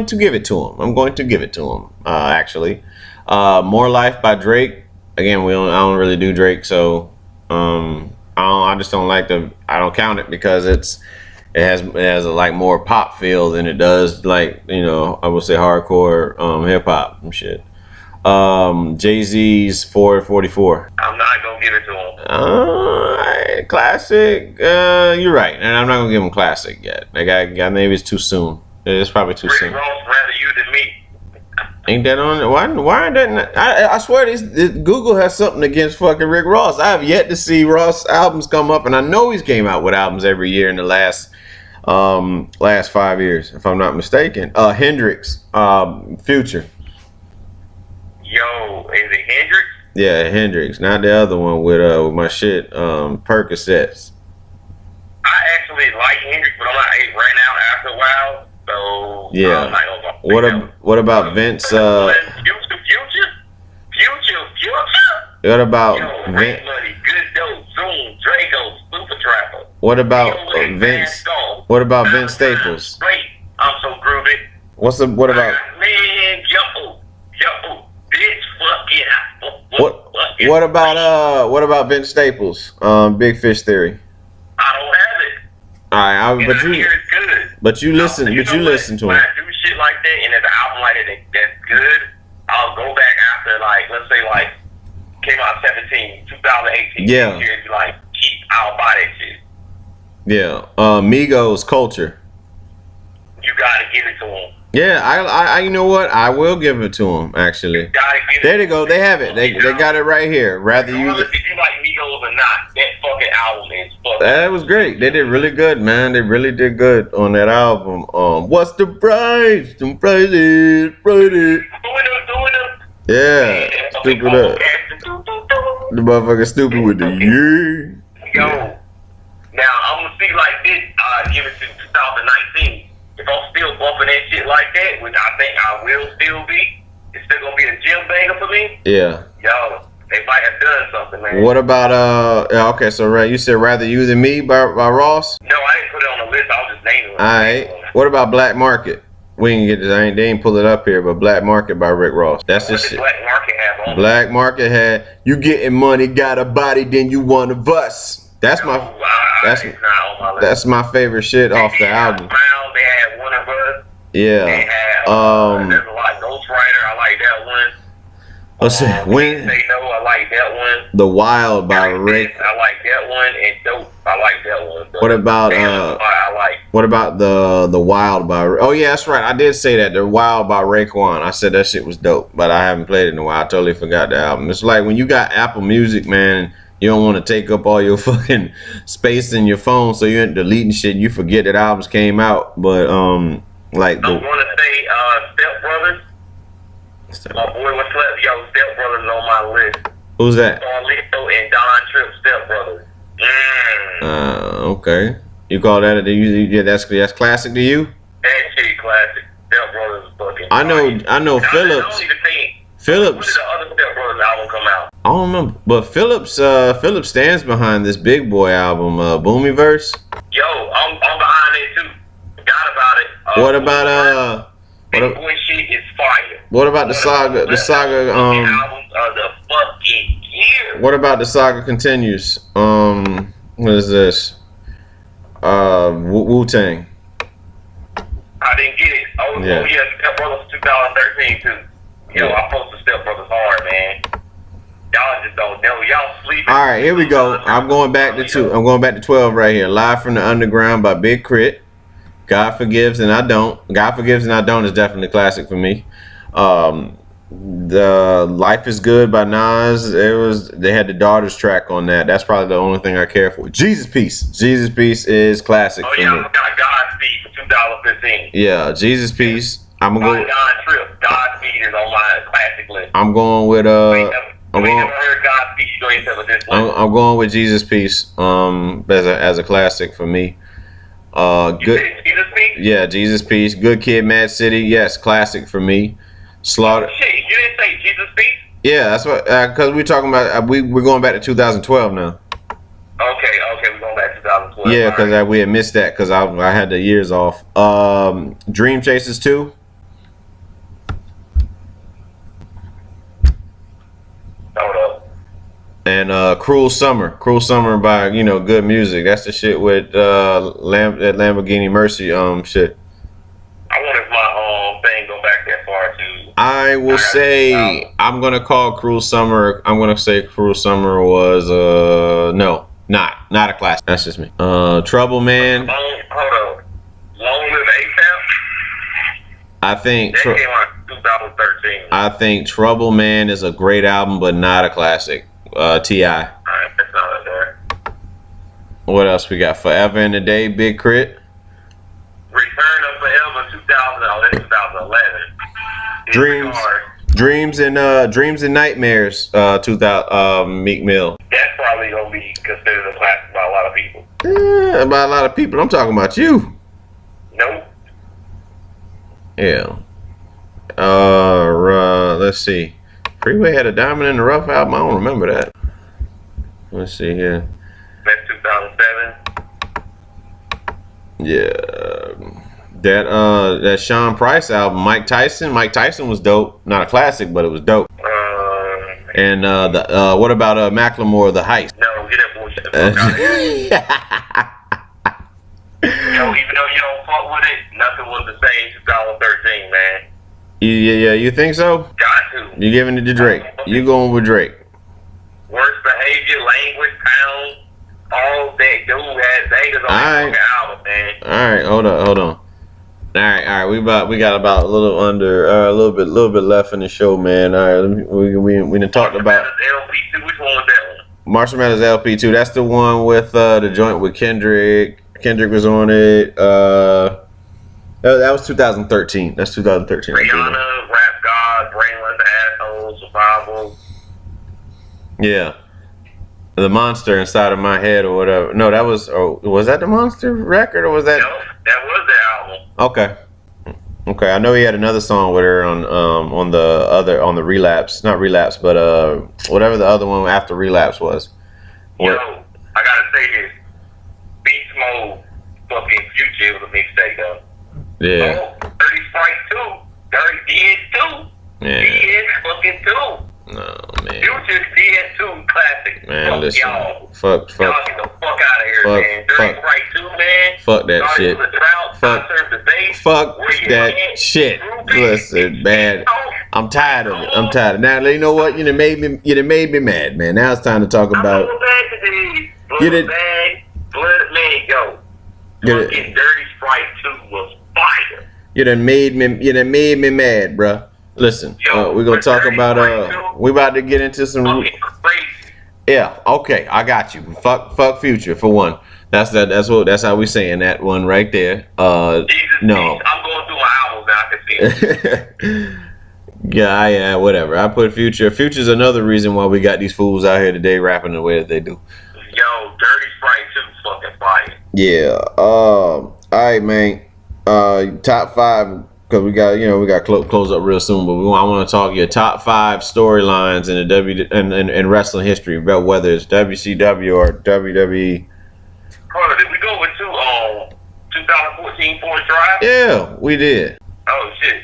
to give it to him. Actually. More Life by Drake. Again, I don't really do Drake, so I just don't I don't count it because it has a like more pop feel than it does like, you know, I would say hardcore hip hop and shit. Jay-Z's 444. I'm not gonna give it to him. Classic. You're right, and I'm not gonna give him classic yet. Maybe it's too soon. It's probably too soon. Rick Ross rather you than me. Ain't that on it? Why aren't that? I swear Google has something against fucking Rick Ross. I have yet to see Ross albums come up, and I know he's came out with albums every year in the last 5 years, if I'm not mistaken. Hendrix, Future. Yo, is it Hendrix? Yeah, Hendrix, not the other one with my shit, Percocets. I actually like Hendrix, but I'm not right now after a while. So yeah. What about Vince? Future. What about Vince? Money, Good Dope, Zoom, Draco, Super Trapper. What about Vince? What about Vince Staples? Great, I'm so groovy. What about? Man, yo, bitch, fucking. What about Vince Staples? Big Fish Theory. I don't have it. All right, But you hear it's good. But you listen. You But you know what? listen to When him. I do shit like that, and there's an album like that that's good, I'll go back after, like, let's say, like, came out 2018, Yeah. year, like, I'll buy that shit. Yeah. Migos Culture. You gotta give it to them. Yeah, I, you know what? I will give it to him. Actually, Gotta give there it they to go. them. They have it. They got it right here. Rather you. Regardless if you like Migos or not, that fucking album is fucking. That was great. They did really good, man. They really did good on that album. What's the price? The price is Friday. Yeah, stupid up. The motherfucker stupid with the yeah. Yo, now I'm gonna see like this. Give it to 2019. If I'm still bumping that shit like that, which I think I will still be, it's still gonna be a gym banger for me. Yeah. Yo, they might have done something, man. What about okay, so you said Rather You Than Me by Ross? No, I didn't put it on the list. I was just naming it. Alright. What about Black Market? We can get this. They ain't pull it up here, but Black Market by Rick Ross. That's What just did shit. Black Market have on? Black Market had you getting money, got a body, then you one of us. That's my It's not on my list. that's my favorite shit off the album. Smile, they had One of Us. They Yeah. had there's a lot. Ghostwriter, I like that one. Let's see. When They Know, I like that one. The Wild by Rick. I like that one, and Dope, I like that one. What about I like. what about the Wild by? Oh yeah, that's right. I did say that the Wild by Raekwon. I said that shit was dope, but I haven't played it in a while. I totally forgot the album. It's like when you got Apple Music, man. You don't want to take up all your fucking space in your phone, so you ain't deleting shit. You forget that albums came out, but like I want to say Step Brothers. My boy was slept. Yo, Step Brothers on my list. Who's that? Carlito and Don Tripp, Step Brothers. Okay. You call that yeah, that's classic to you? That shit classic. Step Brothers is fucking. I know fire. Phillips. I don't even think. When Phillips. did the other Step Brothers album come out? I don't remember, but Phillips stands behind this Big Boy album, Boomyverse. Yo, I'm behind it too. Forgot about it. What about Big Boy shit is fire. What about the saga? The saga. Albums of the fucking year. What about the saga continues? What is this? Wu-Tang. I didn't get it. Oh yeah, Step Brothers 2013 too. Yo, Yeah. I posted Step Brothers hard, man. Y'all just don't know. Y'all sleeping. All right, here we go. I'm going back to 2. I'm going back to 12 right here. Live from the Underground by Big Crit. God Forgives and I Don't. God Forgives and I Don't is definitely a classic for me. The Life is Good by Nas. They had the Daughters track on that. That's probably the only thing I care for. Jesus Peace. Jesus Peace is classic for Oh yeah, me. I got Godspeed for 2015. Yeah, Jesus Peace. I'm gonna go. Don Tripp. Godspeed is on my classic list. I'm going with I'm never heard Godspeed. You go into this one. I'm going with Jesus Peace. As a classic for me. You Good. said Jesus Peace? Yeah, Jesus Peace. Good Kid, Mad City. Yes, classic for me. Slaughter. Shit, you didn't say Jesus Peace? Yeah, that's what. Because we're talking about. We're going back to 2012 now. Okay, we're going back to 2012. Yeah, because we had missed that because I had the years off. Dream Chasers 2. Hold up. And Cruel Summer by Good Music. That's the shit with that Lamborghini Mercy shit. I wonder if my thing go back that far too. I will say I'm gonna call Cruel Summer. I'm gonna say Cruel Summer was no, not a classic. That's just me. Trouble Man. Hold up. Long Live ASAP. I think That came out in 2013. I think Trouble Man is a great album, but not a classic. Ti. Alright, that's not there. What else we got? Forever in the Day, Big Crit. Return of Forever 2000. Oh, that's 2011. Dreams and Nightmares. 2000. Meek Mill. That's probably gonna be considered a classic by a lot of people. By a lot of people. I'm talking about you. Nope. Yeah. Let's see. Freeway had a Diamond in the Rough album. I don't remember that. Let's see here. That's 2007. Yeah. That Sean Price album, Mike Tyson. Mike Tyson was dope. Not a classic, but it was dope. And what about Macklemore, The Heist? No, get that bullshit the fuck out of here. Yo, even though don't fuck with it, nothing was the same 2013, man. Yeah, you think so? Got to. You giving it to Drake? You going with Drake? Worst behavior, language, pound, all that dude has bangers on that fucking album, man. All right, hold on. All right. We got about a little bit left in the show, man. All right, we done talked about LP2. Which one was that one? Marshall Mathers LP2. That's the one with the joint with Kendrick. Kendrick was on it. That was 2013. That's 2013. Rihanna, Rap God, Brainless Asshole, Survival. Yeah. The monster inside of my head or whatever. No, that was. Oh, was that the monster record or was that? No, that was the album. Okay. I know he had another song with her on the relapse, not relapse, but whatever the other one after relapse was. Yo, I gotta say this. Beast Mode, fucking Future was a mixtape though. Yeah. Oh, Dirty Sprite 2. Dirty DS 2. Yeah. DS fucking 2. No, man. Future DS2 classic. Man, fuck listen. y'all. Fuck. Y'all get the fuck out of here, man. Dirty Sprite 2, man. Fuck that Started shit. with a drought, Fuck. served the base. Fuck Where you that at? shit. Ruby. Listen, man. I'm tired of it. Now, you know what? You done made me mad, man. Now it's time to talk about. You did. Blood, man, yo. Fucking Dirty Sprite 2 was fire. You done made me mad, bruh. Listen, we're gonna talk about we about to get into some. Yeah, okay, I got you. Fuck Future for one. That's how we saying that one right there. No. I'm going through my albums now. I can see it. Yeah, whatever. I put Future. Future's another reason why we got these fools out here today rapping the way that they do. Yo, Dirty Sprite 2 fucking fire. Yeah. All right, man. Top 5. Because we got close up real soon, but I want to talk your top 5 storylines in the in wrestling history, about whether it's WCW or WWE. Hold on, did we go with 2014 Forest Drive? Yeah, we did. Oh shit!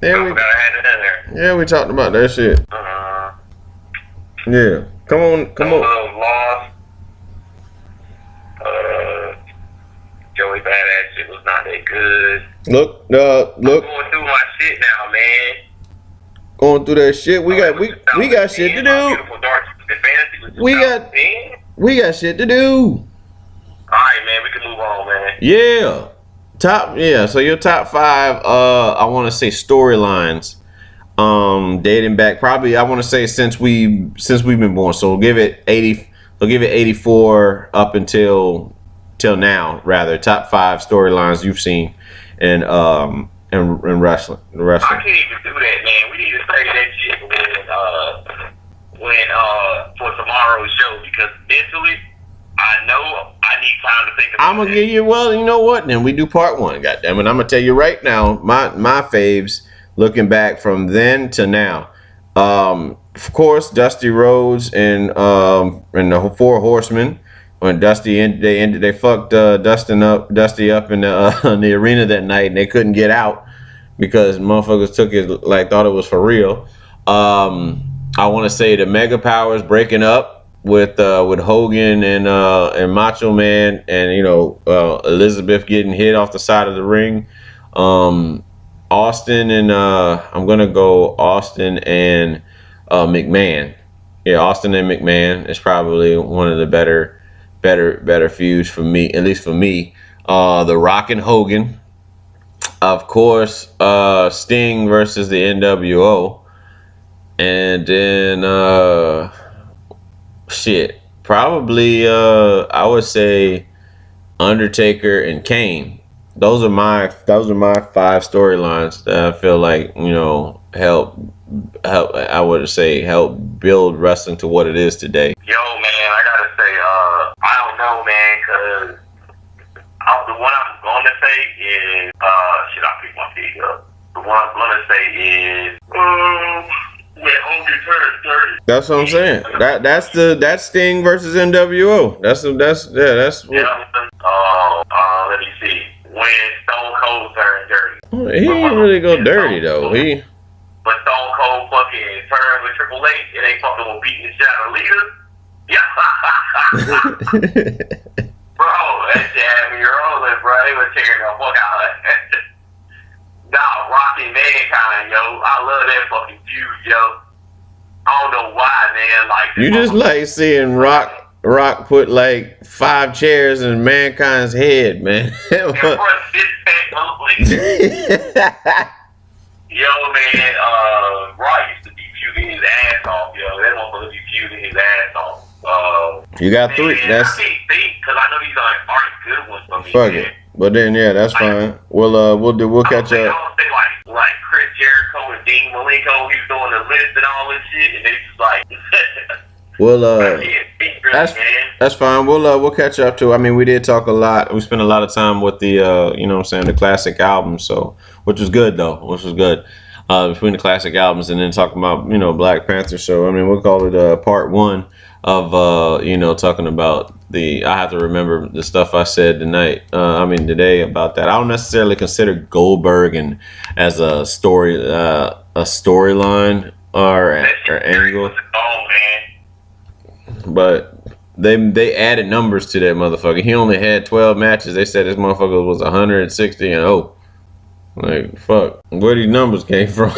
Yeah, I forgot I had it in there. Yeah, we talked about that shit. Yeah, come on. Lost. Joey Badass shit was not that good. Look. I'm going through my shit now, man. Going through that shit. We got shit to do. We got shit to do. Alright, man, we can move on, man. Yeah. So your top 5, I want to say storylines, dating back probably I want to say since we've been born. So we'll give it 84 up until now, rather. Top 5 storylines you've seen in wrestling. I can't even do that, man. We need to say that shit when for tomorrow's show, because mentally I know I need time to think about it. I'm gonna give you, well, you know what? Then we do part 1. Goddammit, I'm gonna tell you right now, my faves looking back from then to now. Of course, Dusty Rhodes and the 4 Horsemen. When they fucked Dusty up in the arena that night, and they couldn't get out because motherfuckers took it thought it was for real. I want to say the Mega Powers breaking up with Hogan and Macho Man, and Elizabeth getting hit off the side of the ring. Austin and I'm gonna go Austin and McMahon. Yeah, Austin and McMahon is probably one of the better feuds for me, at least for me. The Rock and Hogan, of course. Sting versus the NWO, and then probably I would say Undertaker and Kane. Those are my 5 storylines that I feel like help I would say help build wrestling to what it is today. Yo, man, I gotta say, I don't know, man, because the one I'm gonna say is, I pick my feet up. The one I'm gonna say is, when Hogan turned 30. That's what I'm saying. That's Sting versus NWO. That's what. Yeah. Let me see. When Stone Cold turned 30. He didn't really go dirty though. But Stone Cold fucking turned with Triple H, and they fucking were beating the shit out of Lita. Yeah. Bro, that shit had me rolling, bro. They were tearing the fuck out. Nah, Rocky Mankind, yo. I love that fucking feud, yo. I don't know why, man. Like, You just like seeing Rock put like 5 chairs in Mankind's head, man. Yo, man, Rock used to be feuding his ass off, yo. That motherfucker be feuding his ass off. You got 3. Man, That's I can't think because I know these aren't good ones for me. fuck Man. it. But then yeah, that's fine. We'll catch I up. would say like Chris Jericho and Dean Malenko, he was doing the list and all this shit, and they just like. That's fine. We'll catch up too. I mean, we did talk a lot. We spent a lot of time with the you know what I'm saying, the classic albums, so which was good though. Which was good. Between the classic albums and then talking about, you know, Black Panther. So I mean, we'll call it part 1 of you know, talking about I have to remember the stuff I said today about that. I don't necessarily consider Goldberg and as a storyline or angle. Oh man. But they added numbers to that motherfucker. He only had 12 matches. They said this motherfucker was 160-0. Like, fuck, where these numbers came from?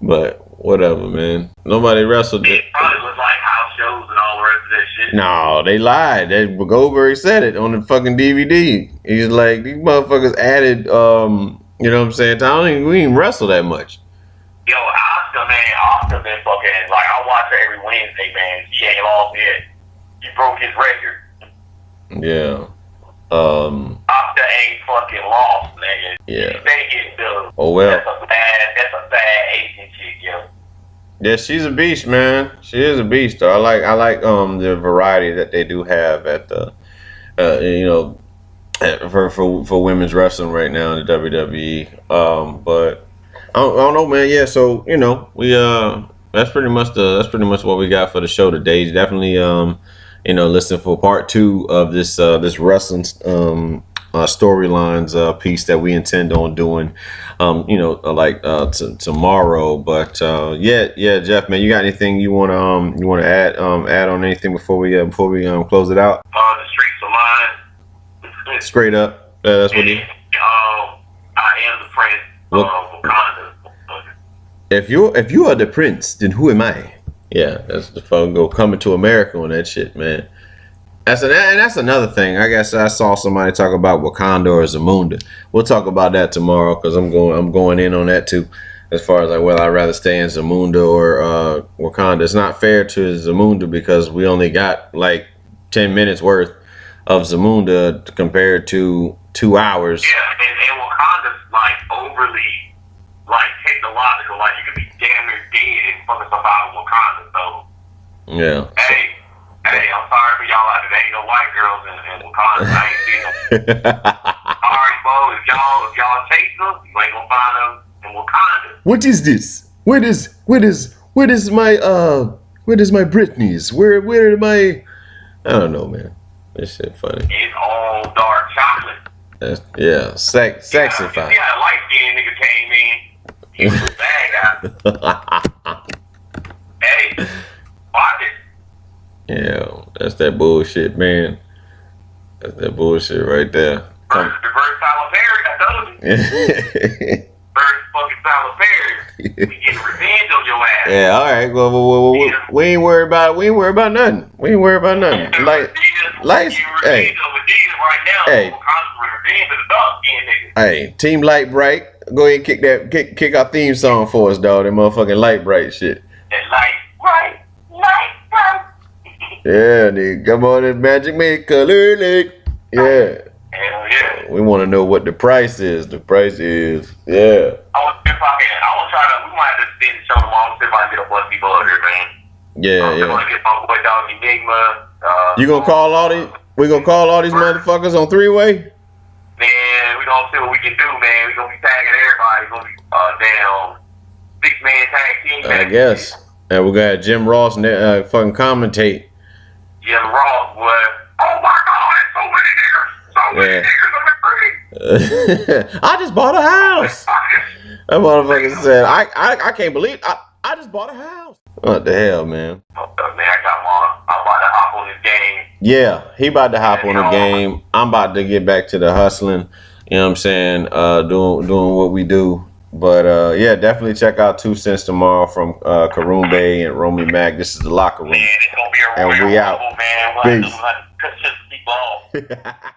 But whatever, man. Nobody wrestled it. It probably was like house shows and all the rest of that shit. No, they lied. Goldberg said it on the fucking DVD. He's like, these motherfuckers added, you know what I'm saying? We didn't wrestle that much. Yo, Oscar been fucking, like, I watch her every Wednesday, man. He ain't lost yet. He broke his record. Yeah. Oscar ain't fucking lost, nigga. Yeah. They get done. Oh well. That's a bad Asian chick, yo. Yeah, she's a beast, man. She is a beast, though. I like the variety that they do have at the you know, for women's wrestling right now in the WWE. But I don't know, man. Yeah, so you know, we that's pretty much what we got for the show today. Definitely you know, listen for part 2 of this wrestling storylines piece that we intend on doing, you know, tomorrow. But yeah, Jeff, man, you got anything you want to add on anything before we close it out? The streets of mine. Straight up, that's what you. I am the prince of Wakanda. If you are the prince, then who am I? Yeah, that's the phone go coming to America on that shit, man. That's another thing. I guess I saw somebody talk about Wakanda or Zamunda. We'll talk about that tomorrow because I'm going in on that too. As far as like whether I'd rather stay in Zamunda or Wakanda. It's not fair to Zamunda because we only got like 10 minutes worth of Zamunda compared to 2 hours. Yeah, and Wakanda's like overly like technological. Like you could be damn near dead and fucking survive Wakanda. So yeah. Hey, I'm sorry for y'all out there. There ain't no white girls in Wakanda. I ain't seen them. Sorry, bro. If y'all chase them, you ain't gonna find them in Wakanda. What is this? Where is my Britney's? Where are my? I don't know, man. This shit funny. It's all dark chocolate. Yeah, sexy fine. Yeah, a light skinned nigga came in. He was a bad guy. Hey, watch it. Yeah, that's that bullshit, man. That's that bullshit right there. Reverse Tyler Perry, I told you. Reverse fucking Tyler Perry. We getting revenge on your ass. Yeah, all right. Well, we ain't worried about nothing. Hey. Hey. Hey, Team Light Bright, go ahead and kick our theme song for us, dog. That motherfucking Light Bright shit. That Light Bright. Yeah, nigga, come on and Magic Make Color Lick. Yeah. Hell yeah. We want to know what the price is. The price is, yeah. I want to try to, we might have to spin the show tomorrow. See if I can get a bunch of people over here, man. Yeah. I want to get my boy Dog Enigma. You gonna call all these? We gonna call all these motherfuckers on 3-way? Man, we gonna see what we can do, man. We gonna be tagging everybody. We gonna be damn 6-man tag team. I guess. And we got Jim Ross fucking commentate. Jim Ross, boy. Oh my God, so many niggas I just bought a house. That motherfucker said, I can't believe I just bought a house. What the hell, man? Man, I'm about to hop on this game. Yeah, he about to hop on the Yeah, game. I'm about to get back to the hustling. You know what I'm saying? Doing what we do. But yeah, definitely check out 2 Cents tomorrow from Karoon Bay and Romy Mac. This is the locker man, room, it's gonna be a and Royal we out. Rumble, man. We'll have to Peace. cut just keep on.